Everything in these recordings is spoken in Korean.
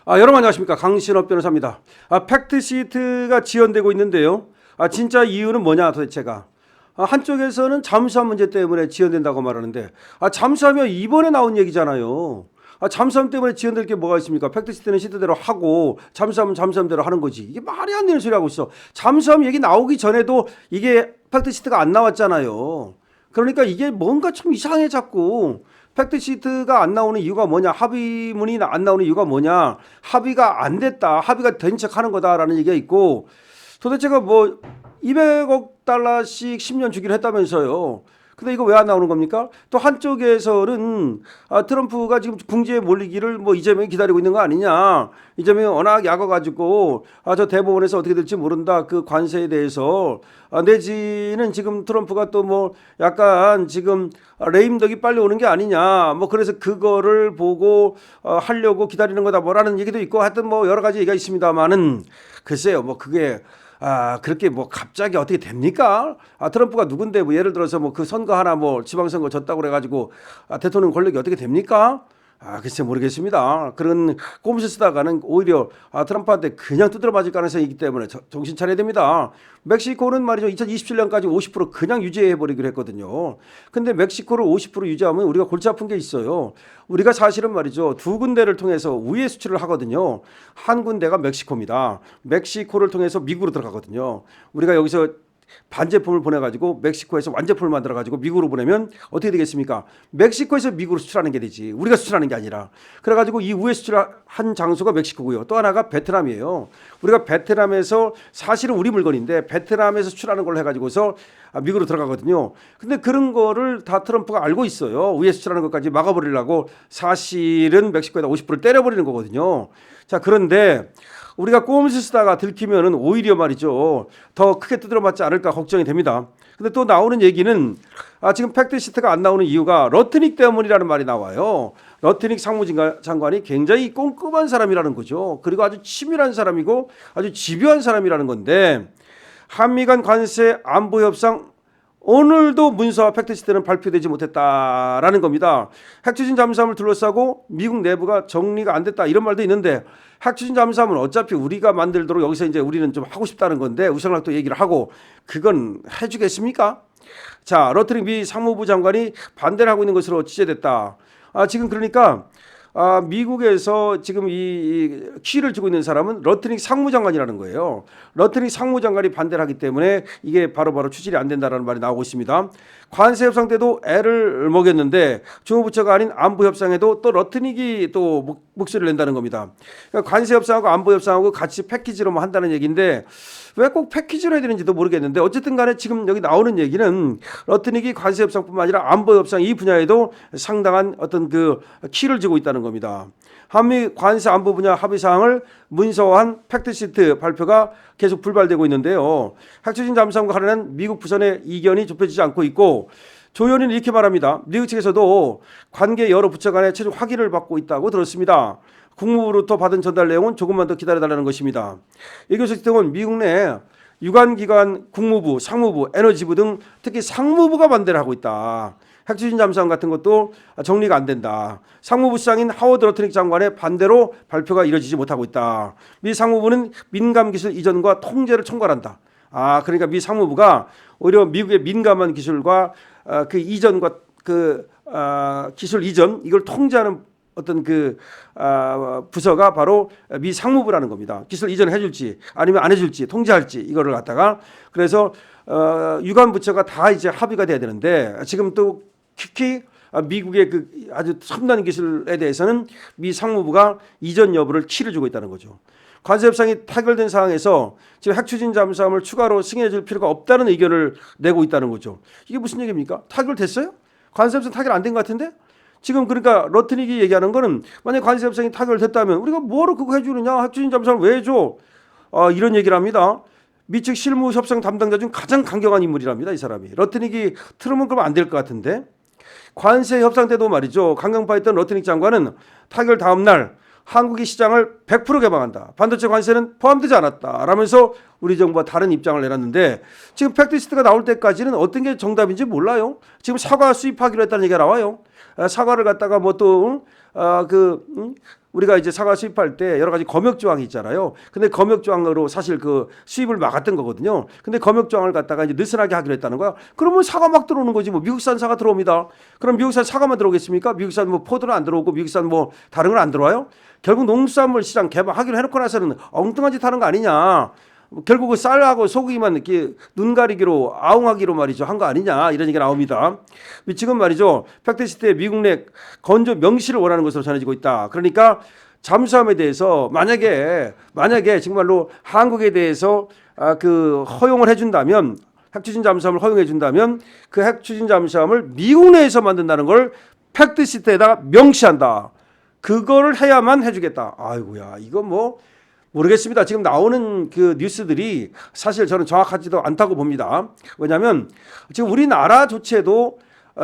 여러분 안녕하십니까, 강신업 변호사입니다. 팩트시트가 지연되고 있는데요. 진짜 이유는 뭐냐 도대체가. 한쪽에서는 잠수함 문제 때문에 지연된다고 말하는데, 잠수함이 이번에 나온 얘기잖아요. 잠수함 때문에 지연될 게 뭐가 있습니까? 팩트시트는 시트대로 하고 잠수함은 잠수함대로 하는 거지. 이게 말이 안 되는 소리 하고 있어. 잠수함 얘기 나오기 전에도 이게 팩트시트가 안 나왔잖아요. 그러니까 이게 뭔가 좀 이상해 자꾸. 팩트시트가 안 나오는 이유가 뭐냐, 합의문이 안 나오는 이유가 뭐냐, 합의가 안 됐다, 합의가 된 척 하는 거다라는 얘기가 있고, 도대체가 뭐 200억 달러씩 10년 주기로 했다면서요. 근데 이거 왜 안 나오는 겁니까? 또 한쪽에서는 트럼프가 지금 궁지에 몰리기를 뭐 이재명이 기다리고 있는 거 아니냐. 이재명이 워낙 약아가지고 저 대법원에서 어떻게 될지 모른다. 그 관세에 대해서 내지는 지금 트럼프가 또 뭐 약간 지금 레임덕이 빨리 오는 게 아니냐. 뭐 그래서 그거를 보고 하려고 기다리는 거다 뭐라는 얘기도 있고, 하여튼 뭐 여러 가지 얘기가 있습니다만은 글쎄요, 뭐 그게 그렇게 뭐 갑자기 어떻게 됩니까? 트럼프가 누군데 뭐 예를 들어서 뭐 그 선거 하나 뭐 지방선거 졌다고 그래가지고 대통령 권력이 어떻게 됩니까? 글쎄 모르겠습니다. 그런 꼼수 쓰다가는 오히려 트럼프한테 그냥 두드려 맞을 가능성이 있기 때문에 정신 차려야 됩니다. 멕시코는 말이죠, 2027년까지 50% 그냥 유지해버리기로 했거든요. 근데 멕시코를 50% 유지하면 우리가 골치 아픈 게 있어요. 우리가 사실은 말이죠, 두 군데를 통해서 우회 수출을 하거든요. 한 군데가 멕시코입니다. 멕시코를 통해서 미국으로 들어가거든요. 우리가 여기서 반제품을 보내가지고 멕시코에서 완제품을 만들어가지고 미국으로 보내면 어떻게 되겠습니까? 멕시코에서 미국으로 수출하는 게 되지, 우리가 수출하는 게 아니라. 그래가지고 이 우회 수출한 장소가 멕시코고요. 또 하나가 베트남이에요. 우리가 베트남에서 사실은 우리 물건인데 베트남에서 수출하는 걸로 해가지고서 미국으로 들어가거든요. 근데 그런 거를 다 트럼프가 알고 있어요. 우회 수출하는 것까지 막아버리려고 사실은 멕시코에다 50%를 때려버리는 거거든요. 자, 그런데 우리가 꼼수 쓰다가 들키면은 오히려 말이죠, 더 크게 두드려 맞지 않을까 걱정이 됩니다. 근데 또 나오는 얘기는 지금 팩트시트가 안 나오는 이유가 러트닉 때문이라는 말이 나와요. 러트닉 상무장관이 굉장히 꼼꼼한 사람이라는 거죠. 그리고 아주 치밀한 사람이고 아주 집요한 사람이라는 건데, 한미 간 관세 안보 협상 오늘도 문서와 팩트시트는 발표되지 못했다라는 겁니다. 핵추진 잠수함을 둘러싸고 미국 내부가 정리가 안 됐다 이런 말도 있는데, 핵추진 잠수함은 어차피 우리가 만들도록 여기서 이제 우리는 좀 하고 싶다는 건데 우상락도 얘기를 하고, 그건 해주겠습니까? 자, 러트닉 미 상무부 장관이 반대를 하고 있는 것으로 취재됐다. 지금 그러니까 미국에서 지금 이 키를 쥐고 있는 사람은 러트닉 상무장관이라는 거예요. 러트닉 상무장관이 반대를 하기 때문에 이게 바로바로 추진이 안 된다는 말이 나오고 있습니다. 관세 협상 때도 애를 먹였는데 주무부처가 아닌 안보 협상에도 또 러트닉이 또 목소리를 낸다는 겁니다. 그러니까 관세 협상하고 안보 협상하고 같이 패키지로 뭐 한다는 얘기인데, 왜 꼭 패키지로 해야 되는지도 모르겠는데, 어쨌든 간에 지금 여기 나오는 얘기는 러트닉이 관세 협상뿐만 아니라 안보 협상 이 분야에도 상당한 어떤 그 키를 쥐고 있다는 겁니다. 한미 관세 안보 분야 합의 사항을 문서화한 팩트시트 발표가 계속 불발되고 있는데요. 핵추진 잠수함과 관련한 미국 부산의 이견이 좁혀지지 않고 있고, 조 의원은 이렇게 말합니다. 미국 측에서도 관계 여러 부처 간에 최종 확인을 받고 있다고 들었습니다. 국무부로부터 받은 전달 내용은 조금만 더 기다려달라는 것입니다. 이 교수 등은 미국 내 유관기관, 국무부, 상무부, 에너지부 등 특히 상무부가 반대를 하고 있다. 핵추진 잠수함 같은 것도 정리가 안 된다. 상무부 수장인 하워드 러트닉 장관의 반대로 발표가 이뤄지지 못하고 있다. 미 상무부는 민감 기술 이전과 통제를 총괄한다. 그러니까 미 상무부가 오히려 미국의 민감한 기술과 그 이전과 그 기술 이전 이걸 통제하는 어떤 그 부서가 바로 미 상무부라는 겁니다. 기술 이전을 해줄지 아니면 안 해줄지 통제할지 이거를 갖다가, 그래서 유관 부처가 다 이제 합의가 돼야 되는데, 지금 또 특히 미국의 그 아주 첨단 기술에 대해서는 미 상무부가 이전 여부를 키를 주고 있다는 거죠. 관세 협상이 타결된 상황에서 지금 핵추진 잠수함을 추가로 승인해줄 필요가 없다는 의견을 내고 있다는 거죠. 이게 무슨 얘기입니까? 타결됐어요? 관세 협상 타결 안 된 것 같은데? 지금 그러니까 러트닉이 얘기하는 거는, 만약 관세 협상이 타결됐다면 우리가 뭐로 그거 해주느냐, 핵추진 잠수함을 왜 해줘? 이런 얘기를 합니다. 미측 실무 협상 담당자 중 가장 강경한 인물이랍니다, 이 사람이. 러트닉이 틀으면 그러면 안 될 것 같은데. 관세 협상 때도 말이죠, 강경파였던 러트닉 장관은 타결 다음 날 한국의 시장을 100% 개방한다, 반도체 관세는 포함되지 않았다 라면서 우리 정부와 다른 입장을 내놨는데, 지금 팩트시트가 나올 때까지는 어떤 게 정답인지 몰라요. 지금 사과 수입하기로 했다는 얘기가 나와요. 사과를 갖다가 뭐 또 우리가 이제 사과 수입할 때 여러 가지 검역 조항이 있잖아요. 근데 검역 조항으로 사실 그 수입을 막았던 거거든요. 근데 검역 조항을 갖다가 이제 느슨하게 하기로 했다는 거야. 그러면 사과 막 들어오는 거지. 뭐 미국산 사과 들어옵니다. 그럼 미국산 사과만 들어오겠습니까? 미국산 뭐 포도는 안 들어오고 미국산 뭐 다른 건 안 들어와요? 결국 농수산물 시장 개방하기로 해놓고 나서는 엉뚱한 짓 하는 거 아니냐. 결국 그 쌀하고 소고기만 이렇게 눈 가리기로 아웅하기로 말이죠 한 거 아니냐 이런 얘기가 나옵니다. 지금 말이죠 팩트시트에 미국 내 건조 명시를 원하는 것으로 전해지고 있다. 그러니까 잠수함에 대해서 만약에 정말로 한국에 대해서 그 허용을 해준다면 핵추진 잠수함을 허용해준다면 그 핵추진 잠수함을 미국 내에서 만든다는 걸 팩트시트에다가 명시한다. 그거를 해야만 해주겠다. 아이고야 이거 뭐 모르겠습니다. 지금 나오는 그 뉴스들이 사실 저는 정확하지도 않다고 봅니다. 왜냐하면 지금 우리나라조차도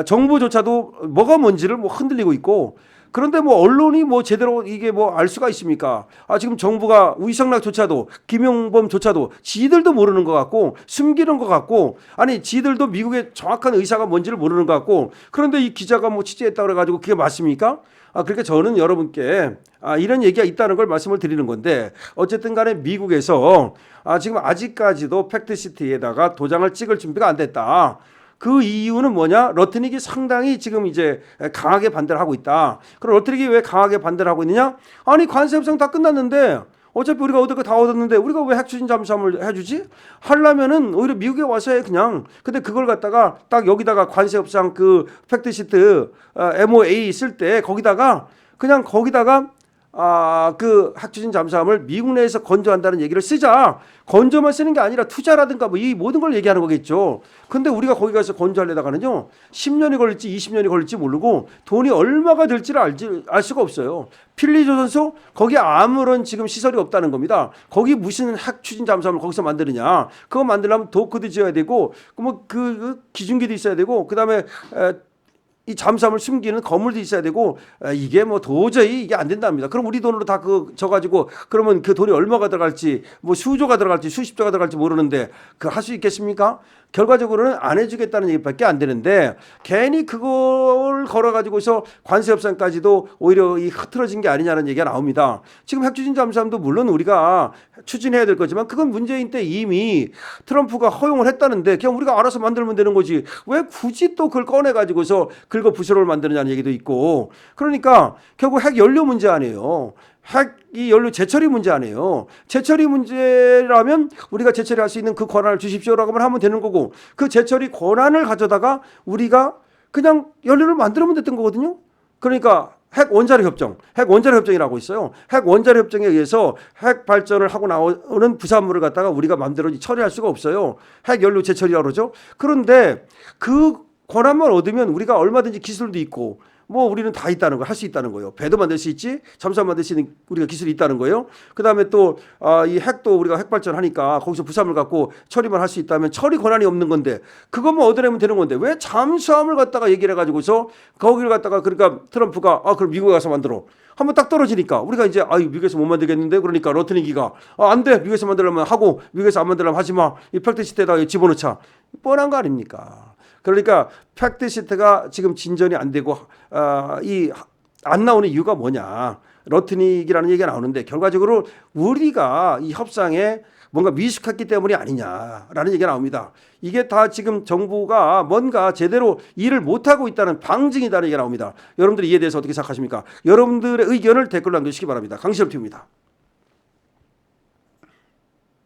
정부조차도 뭐가 뭔지를 뭐 흔들리고 있고 그런데 뭐 언론이 뭐 제대로 이게 뭐 알 수가 있습니까? 지금 정부가 위성락조차도 김용범조차도 지들도 모르는 것 같고 숨기는 것 같고 아니 지들도 미국의 정확한 의사가 뭔지를 모르는 것 같고 그런데 이 기자가 뭐 취재했다 그래가지고 그게 맞습니까? 그러니까 저는 여러분께 이런 얘기가 있다는 걸 말씀을 드리는 건데 어쨌든 간에 미국에서 지금 아직까지도 팩트시트에다가 도장을 찍을 준비가 안 됐다. 그 이유는 뭐냐? 러트닉이 상당히 지금 이제 강하게 반대를 하고 있다. 그럼 러트닉이 왜 강하게 반대를 하고 있느냐? 아니 관세 협상 다 끝났는데 어차피 우리가 얻을 거 다 얻었는데 우리가 왜 핵추진 잠수함을 해주지? 하려면은 오히려 미국에 와서 해 그냥. 근데 그걸 갖다가 딱 여기다가 관세 협상 그 팩트시트 MOA 쓸 때 거기다가 그냥 거기다가 그 핵추진 잠수함을 미국 내에서 건조한다는 얘기를 쓰자. 건조만 쓰는 게 아니라 투자라든가 뭐 이 모든 걸 얘기하는 거겠죠. 근데 우리가 거기 가서 건조하려다가는요 10년이 걸릴지 20년이 걸릴지 모르고 돈이 얼마가 될지를 알 수가 없어요. 필리조선소 거기 아무런 지금 시설이 없다는 겁니다. 거기 무슨 핵추진 잠수함을 거기서 만드느냐. 그거 만들려면 도크도 지어야 되고 뭐 그 기중기도 있어야 되고 그다음에 이 잠수함을 숨기는 건물도 있어야 되고 이게 뭐 도저히 이게 안 된답니다. 그럼 우리 돈으로 다 그 져가지고 그러면 그 돈이 얼마가 들어갈지 뭐 수조가 들어갈지 수십조가 들어갈지 모르는데 그 할 수 있겠습니까? 결과적으로는 안 해주겠다는 얘기밖에 안 되는데 괜히 그걸 걸어가지고서 관세 협상까지도 오히려 이 흐트러진 게 아니냐는 얘기가 나옵니다. 지금 핵추진 잠수함도 물론 우리가 추진해야 될 거지만 그건 문재인 때 이미 트럼프가 허용을 했다는데 그냥 우리가 알아서 만들면 되는 거지 왜 굳이 또 그걸 꺼내가지고서 긁어 부스러를 만드느냐는 얘기도 있고 그러니까 결국 핵 연료 문제 아니에요. 핵이 연료 재처리 문제 아니에요. 재처리 문제라면 우리가 재처리할 수 있는 그 권한을 주십시오라고 하면 되는 거고 그 재처리 권한을 가져다가 우리가 그냥 연료를 만들면 됐던 거거든요. 그러니까 핵 원자력 협정이라고 있어요. 핵 원자력 협정에 의해서 핵 발전을 하고 나오는 부산물을 갖다가 우리가 마음대로 처리할 수가 없어요. 핵 연료 재처리라고 그러죠. 그런데 그 권한만 얻으면 우리가 얼마든지 기술도 있고 뭐 우리는 다 있다는 거 할 수 있다는 거예요. 배도 만들 수 있지, 잠수함 만들 수 있는 우리가 기술이 있다는 거예요. 그다음에 또 이 핵도 우리가 핵 발전하니까 거기서 부산물 갖고 처리만 할 수 있다면 처리 권한이 없는 건데 그것만 얻어내면 되는 건데 왜 잠수함을 갖다가 얘기를 해가지고서 거기를 갖다가 그러니까 트럼프가 그럼 미국에 가서 만들어. 한번 딱 떨어지니까 우리가 이제 미국에서 못 만들겠는데 그러니까 러트닉이가 안 돼. 미국에서 만들려면 하고 미국에서 안 만들려면 하지 마. 이 팩트시트에다가 집어넣자. 뻔한 거 아닙니까? 그러니까 팩트시트가 지금 진전이 안 되고 이 안 나오는 이유가 뭐냐. 러트닉이라는 얘기가 나오는데 결과적으로 우리가 이 협상에 뭔가 미숙했기 때문이 아니냐라는 얘기가 나옵니다. 이게 다 지금 정부가 뭔가 제대로 일을 못하고 있다는 방증이라는 얘기가 나옵니다. 여러분들이 이에 대해서 어떻게 생각하십니까? 여러분들의 의견을 댓글로 남겨주시기 바랍니다. 강시엽TV입니다.